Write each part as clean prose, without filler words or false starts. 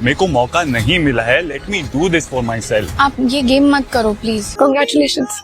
मेरे को मौका नहीं मिला है, let me do this for my self. आप ये गेम मत करो please. Congratulations.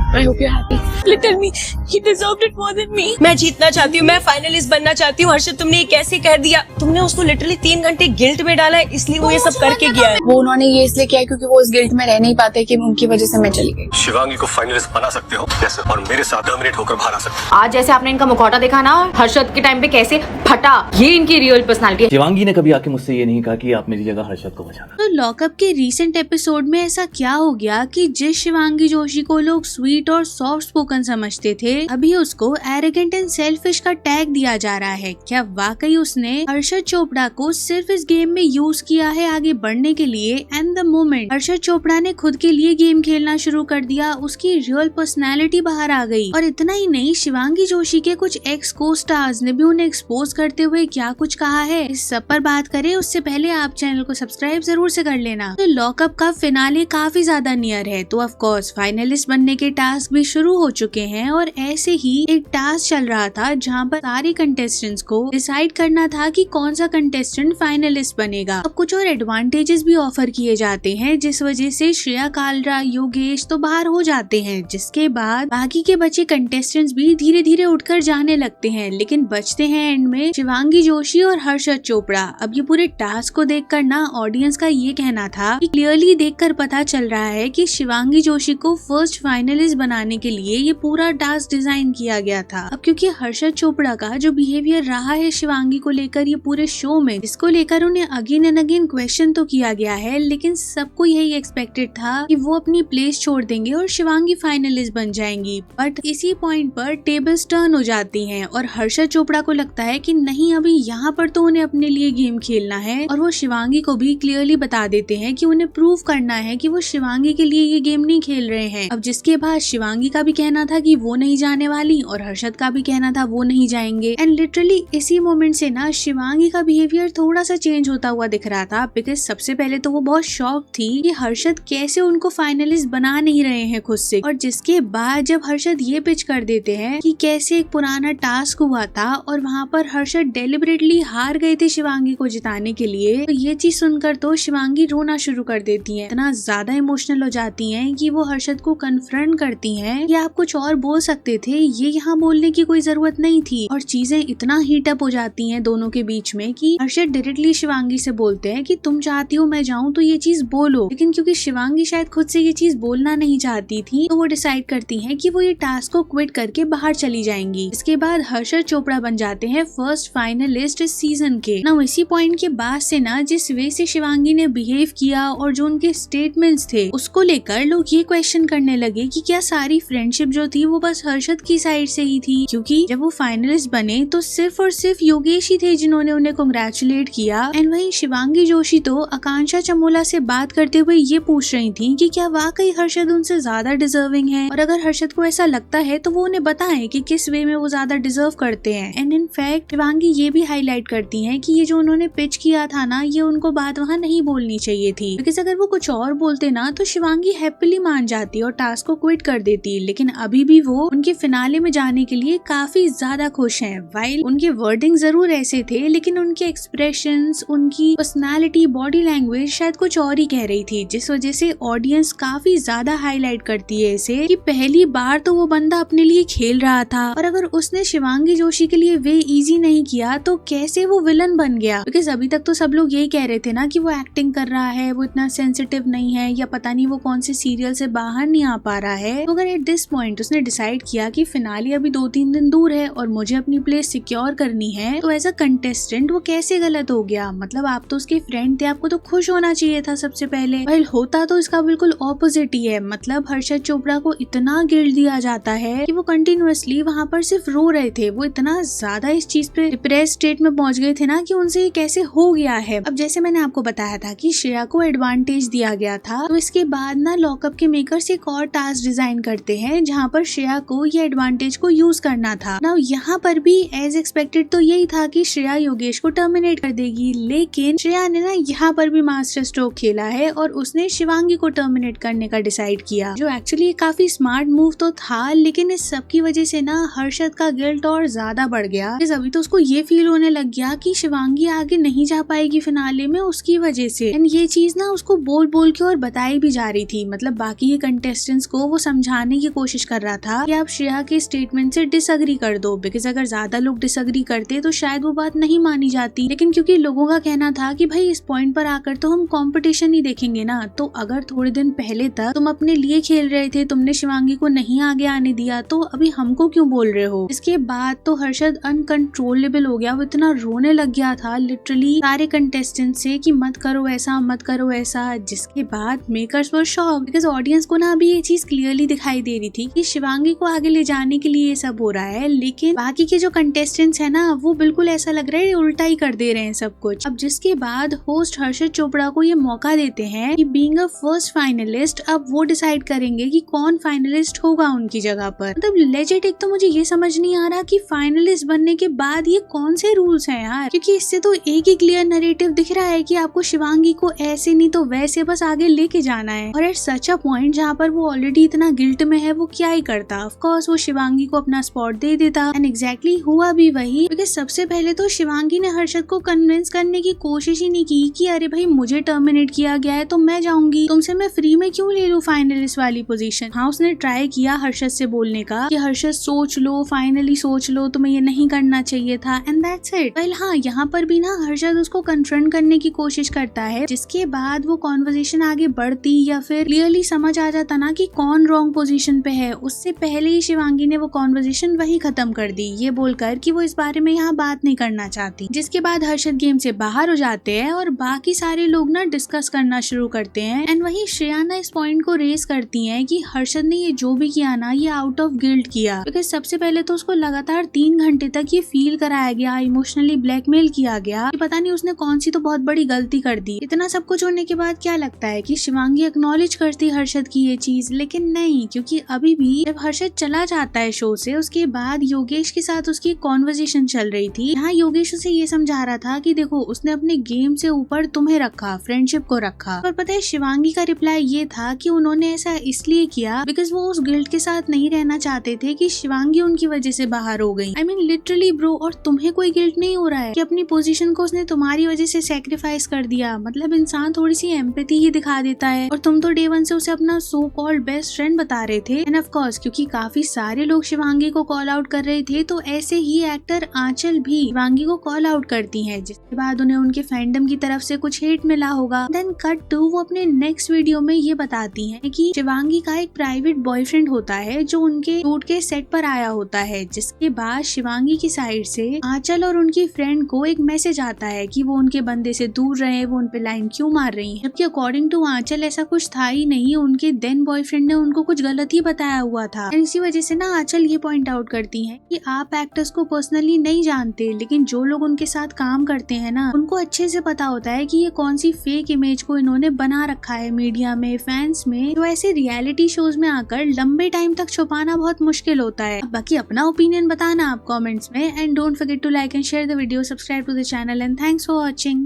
I hope you're happy. Little me, he deserved it more than me. मैं जीतना चाहती हूँ, मैं फाइनलिस्ट बनना चाहती हूँ। हर्षद, तुमने ये कैसे कर दिया? तुमने उसको लिटरली 3 घंटे गिल्ट में डाला है, इसलिए वो ये सब करके गया है। वो उन्होंने ये इसलिए किया क्योंकि वो इस गिल्ट में रह नहीं पाते कि उनकी वजह से मैं चली गई। शिवांगी को फाइनलिस्ट बना सकते हो जैसे, और मेरे साथ डोमिनेट होकर बाहर आ सकते हो। आज जैसे आपने इनका मुखौटा देखा ना, हर्षद के टाइम पे कैसे फटा, ये इनकी रियल पर्सनालिटी है। शिवांगी ने कभी आके मुझसे ये नहीं कहा कि आप मेरी जगह हर्षद को बचाना। तो लॉकअप के रीसेंट एपिसोड में ऐसा क्या हो गया कि जिस शिवांगी जोशी को लोग स्वीट और सॉफ्ट स्पोकन समझते थे, अभी उसको एरोगेंट एंड सेल्फिश का टैग दिया जा रहा है। क्या वाकई उसने हर्षद चोपड़ा को सिर्फ इस गेम में यूज किया है आगे बढ़ने के लिए? And the moment Harshad Chopra ने खुद के लिए गेम खेलना शुरू कर दिया, उसकी रियल पर्सनैलिटी बाहर आ गई। और इतना ही नहीं, शिवांगी जोशी के कुछ एक्स को स्टार्स ने भी उन्हें एक्सपोज करते हुए क्या कुछ कहा है, इस सब पर बात करें उससे पहले आप चैनल को सब्सक्राइब जरूर से कर लेना। तो लॉकअप का फिनाले काफी ज्यादा नियर है, तो ऑफ कोर्स फाइनलिस्ट बनने के टास्क भी शुरू हो चुके हैं। और ऐसे ही एक टास्क चल रहा था जहां पर सारे कंटेस्टेंट्स को डिसाइड करना था कि कौन सा कंटेस्टेंट फाइनलिस्ट बनेगा। अब कुछ और एडवांटेजेस भी ऑफर किए जाते हैं, जिस वजह से श्रेया कालरा, योगेश तो बाहर हो जाते हैं, जिसके बाद बाकी के बचे कंटेस्टेंट्स भी धीरे धीरे उठकर जाने लगते हैं, लेकिन बचते हैं एंड में शिवांगी जोशी और हर्षद चोपड़ा। अब ये पूरे टास्क को देखकर ना ऑडियंस का ये कहना था कि क्लियरली देखकर पता चल रहा है कि शिवांगी जोशी को फर्स्ट फाइनलिस्ट बनाने के लिए ये पूरा टास्क डिजाइन किया गया था। अब क्योंकि हर्षद चोपड़ा का जो बिहेवियर रहा है शिवांगी को लेकर ये पूरे शो में, जिसको लेकर उन्हें अगेन एंड अगेन क्वेश्चन तो किया गया है, लेकिन सबको यही एक्सपेक्टेड था कि वो अपनी प्लेस छोड़ देंगे और शिवांगी फाइनलिस्ट बन जाएंगी। बट इसी पॉइंट पर टेबल्स टर्न हो जाती हैं और हर्षद चोपड़ा को लगता है कि नहीं, अभी यहाँ पर तो उन्हें अपने लिए गेम खेलना है, और वो शिवांगी को भी क्लियरली बता देते हैं कि उन्हें प्रूव करना है कि वो शिवांगी के लिए ये गेम नहीं खेल रहे हैं। अब जिसके बाद शिवांगी का भी कहना था कि वो नहीं जाने वाली और हर्षद का भी कहना था वो नहीं जाएंगे। एंड लिटरली इसी मोमेंट से ना शिवांगी का बिहेवियर थोड़ा सा चेंज होता हुआ दिख रहा था, बिकॉज सबसे पहले तो वो बहुत शॉक थी कि हर्षद कैसे उनको फाइनलिस्ट बना नहीं रहे हैं खुद से, और जिसके बाद जब हर्षद ये पिच कर देते हैं कि कैसे एक पुराना टास्क हुआ था और वहाँ पर हर्षद डेलिबरेटली हार गए थे शिवांगी को जिताने के लिए, तो ये चीज सुनकर तो शिवांगी रोना शुरू कर देती है, इतना ज्यादा इमोशनल हो जाती है कि वो हर्षद को कन्फ्रंट करती है कि आप कुछ और बोल सकते थे, ये यहाँ बोलने की कोई जरूरत नहीं थी। और चीजें इतना हीट अप हो जाती हैं दोनों के बीच में कि हर्षद डायरेक्टली शिवांगी से बोलते हैं कि तुम चाहती हो मैं जाऊं तो ये चीज बोलो, लेकिन क्योंकि शिवांगी शायद खुद से ये चीज बोलना नहीं चाहती थी, तो वो डिसाइड करती हैं कि वो ये टास्क को क्विट करके बाहर चली जाएंगी। इसके बाद हर्षद चोपड़ा बन जाते हैं फर्स्ट फाइनलिस्ट इस सीजन के। ना इसी पॉइंट के बाद से ना जिस वे से शिवांगी ने बिहेव किया और जो उनके स्टेटमेंट्स थे उसको लेकर लोग ये क्वेश्चन करने लगे कि क्या सारी फ्रेंडशिप जो थी वो बस हर्षद की साइड से ही थी, क्योंकि जब वो फाइनलिस्ट बने तो सिर्फ और सिर्फ योगेश ही थे जिन्होंने उन्हें कांग्रेचुलेट किया। एंड वहीं शिवांगी जोशी तो आकांक्षा चमोला से बात करते हुए ये पूछ रही थी कि क्या वाकई हर्षद उनसे ज्यादा डिजर्विंग है, और अगर हर्षद को ऐसा लगता है तो वो उन्हें बताएं कि किस वे में वो ज्यादा डिजर्व करते हैं। एंड इन फैक्ट शिवांगी ये भी हाईलाइट करती हैं कि ये जो उन्होंने पिच किया था ना, ये उनको बात वहाँ नहीं बोलनी चाहिए थी, बिकॉज अगर वो कुछ और बोलते ना तो शिवांगी हैप्पीली मान जाती और टास्क को क्विट कर देती, लेकिन अभी भी वो उनके फिनाले में जाने के लिए काफी ज्यादा खुश हैं। वाइल उनके वर्डिंग जरूर ऐसे थे, लेकिन उनके एक्सप्रेशंस, उनकी पर्सनालिटी, बॉडी लैंग्वेज शायद कुछ और ही कह रही थी, जिस वजह से ऑडियंस काफी ज्यादा हाईलाइट करती है इसे कि पहली बार तो वो बंदा अपने लिए खेल रहा था, और अगर उसने शिवांगी जोशी के लिए वे इजी नहीं किया तो कैसे वो विलन बन गया। बिकॉज अभी तक तो सब लोग यही कह रहे थे ना कि वो एक्टिंग कर रहा है, वो इतना सेंसिटिव नहीं है, या पता नहीं वो कौन से सीरियल से बाहर नहीं आ पा रहा है। तो अगर एट दिस पॉइंट उसने डिसाइड किया कि फिनाले अभी 2-3 दिन दूर है और मुझे अपनी प्लेस सिक्योर करनी है, तो एज अ कंटेस्टेंट वो कैसे गलत हो गया? मतलब आप तो उसके फ्रेंड थे, आपको तो खुश होना चाहिए था सबसे पहले। वेल होता तो इसका बिल्कुल ऑपोजिट ही है। मतलब हर्षद चोपड़ा को इतना गिल्ट दिया जाता है कि वो कंटिन्यूअसली वहाँ पर सिर्फ रो रहे थे, वो इतना ज्यादा इस चीज पे डिप्रेस स्टेट में पहुंच गए थे ना कि उनसे ये कैसे हो गया है। अब जैसे मैंने आपको बताया था कि श्रेया को एडवांटेज दिया गया था, तो इसके बाद ना लॉकअप के मेकर्स एक और टास्क डिजाइन साइन करते हैं जहाँ पर श्रेया को ये एडवांटेज को यूज करना था। नाउ यहाँ पर भी एज एक्सपेक्टेड तो यही था कि श्रेया योगेश को टर्मिनेट कर देगी, लेकिन श्रेया ने ना यहाँ पर भी मास्टर स्ट्रोक खेला है और उसने शिवांगी को टर्मिनेट करने का डिसाइड किया, जो एक्चुअली काफी स्मार्ट मूव तो था, लेकिन इस सब की वजह से ना हर्षद का गिल्ट और ज्यादा बढ़ गया। अभी तो उसको ये फील होने लग गया कि शिवांगी आगे नहीं जा पाएगी फिनाले में उसकी वजह से, एंड ये चीज ना उसको बोल बोल के और बताई भी जा रही थी। मतलब बाकी के कंटेस्टेंट्स को वो समझाने की कोशिश कर रहा था कि आप श्रेया के स्टेटमेंट से डिसएग्री कर दो, बिकॉज अगर ज्यादा लोग डिसएग्री करते तो शायद वो बात नहीं मानी जाती। लेकिन क्योंकि लोगों का कहना था कि भाई इस पॉइंट पर आकर तो हम कंपटीशन ही देखेंगे ना, तो अगर थोड़े दिन पहले तक तुम अपने लिए खेल रहे थे, तुमने शिवांगी को नहीं आगे आने दिया, तो अभी हमको क्यों बोल रहे हो। इसके बाद तो हर्षद अनकंट्रोलेबल हो गया, वो इतना रोने लग गया था लिटरली सारे कंटेस्टेंट से कि मत करो ऐसा, मत करो ऐसा। जिसके बाद makers were shock, because audience को ना अभी ये चीज क्लियरली दिखाई दे रही थी कि शिवांगी को आगे ले जाने के लिए ये सब हो रहा है, लेकिन बाकी के जो कंटेस्टेंट्स है ना वो बिल्कुल ऐसा लग रहा है उल्टा ही कर दे रहे हैं सब कुछ। अब जिसके बाद होस्ट हर्षद चोपड़ा को ये मौका देते हैं कि बीइंग अ फर्स्ट फाइनलिस्ट अब वो डिसाइड करेंगे कि कौन फाइनलिस्ट होगा उनकी जगह पर। मतलब लेजिट एक तो मुझे ये समझ नहीं आ रहा कि फाइनलिस्ट बनने के बाद ये कौन से रूल्स हैं यार, क्योंकि इससे तो एक ही क्लियर नैरेटिव दिख रहा है कि आपको शिवांगी को ऐसे नहीं तो वैसे बस आगे लेके जाना है, और एट सच अ पॉइंट जहाँ पर वो ऑलरेडी इतना गिल्ट में है वो क्या ही करता। ऑफ कोर्स वो शिवांगी को अपना स्पॉट दे देता, एंड एग्जैक्टली हुआ भी वही, बिकॉज सबसे पहले तो शिवांगी ने हर्षद को कन्विंस करने की कोशिश ही नहीं की कि अरे भाई मुझे टर्मिनेट किया गया है तो मैं जाऊंगी, तुमसे मैं फ्री में क्यों ले लूं फाइनलिस्ट वाली पोजीशन। हाँ उसने ट्राई किया हर्षद से बोलने का कि हर्षद सोच लो, फाइनली सोच लो, तुम्हें ये नहीं करना चाहिए था, एंड दैट्स इट। वेल हाँ यहाँ पर भी ना हर्षद उसको कन्फ्रंट करने की कोशिश करता है, जिसके बाद वो कॉन्वर्सेशन आगे बढ़ती या फिर क्लियरली समझ आ जाता ना कि कौन रॉन्ग पोजीशन पे है, उससे पहले ही शिवांगी ने वो कॉन्वर्सेशन वही खत्म कर दी, ये बोलकर कि वो इस बारे में यहाँ बात नहीं करना चाहती। जिसके बाद हर्षद गेम से बाहर हो जाते हैं और बाकी सारे लोग ना डिस्कस करना शुरू करते हैं, एंड वही श्रेया ना इस पॉइंट को रेज करती है कि हर्षद ने ये जो भी किया ना ये आउट ऑफ गिल्ट किया, बिकॉज सबसे पहले तो उसको लगातार 3 घंटे तक ये फील कराया गया, इमोशनली ब्लैकमेल किया गया कि पता नहीं उसने कौन सी तो बहुत बड़ी गलती कर दी। इतना सब कुछ होने के बाद क्या लगता है कि शिवांगी एक्नॉलेज करती हर्षद की ये चीज, लेकिन नहीं, क्योंकि अभी भी जब हर्षद चला जाता है शो से उसके बाद योगेश के साथ उसकी कॉन्वर्सेशन चल रही थी। यहाँ योगेश उसे ये समझा रहा था कि देखो उसने अपने गेम से ऊपर तुम्हें रखा, फ्रेंडशिप को रखा, पर पता है शिवांगी का रिप्लाई ये था कि उन्होंने ऐसा इसलिए किया बिकॉज वो उस गिल्ट के साथ नहीं रहना चाहते थे कि शिवांगी उनकी वजह से बाहर हो गई। आई मीन लिटरली ब्रो, और तुम्हें कोई गिल्ट नहीं हो रहा है कि अपनी पोजीशन को उसने तुम्हारी वजह से सैक्रिफाइस कर दिया। मतलब इंसान थोड़ी सी एम्पैथी ही दिखा देता है, और तुम तो डे वन से उसे अपना सो कॉल्ड बेस्ट फ्रेंड बता रहे थे। एंड ऑफ कोर्स क्योंकि काफी सारे लोग शिवांगी को कॉल आउट कर रहे थे, तो ऐसे ही एक्टर आंचल भी शिवांगी को कॉल आउट करती है, जिसके बाद उन्हें उनके फैंडम की तरफ से कुछ हेट मिला होगा। देन कट टू वो अपने नेक्स्ट वीडियो में ये बताती है कि शिवांगी का एक प्राइवेट बॉयफ्रेंड होता है जो उनके शूट के सेट पर आया होता है। जिसके बाद शिवांगी की साइड से आंचल और उनकी फ्रेंड को एक मैसेज आता है कि वो उनके बंदे से दूर रहे, वो उनपे लाइन क्यों मार रही है, जबकि अकॉर्डिंग टू आंचल ऐसा कुछ था ही नहीं, उनके देन बॉयफ्रेंड ने उनको कुछ गलत ही बताया हुआ था। इसी वजह से ना आंचल ये पॉइंट आउट करती है कि आप एक्टर्स को पर्सनली नहीं जानते, लेकिन जो लोग उनके साथ काम करते हैं ना उनको अच्छे से पता होता है कि ये कौन सी फेक इमेज को इन्होंने बना रखा है मीडिया में, फैंस में, तो ऐसे रियलिटी शोज में आकर लंबे टाइम तक छुपाना बहुत मुश्किल होता है। बाकी अपना ओपिनियन बताना आप कमेंट्स में, and don't forget to like and share the video, subscribe to the channel, and thanks for watching.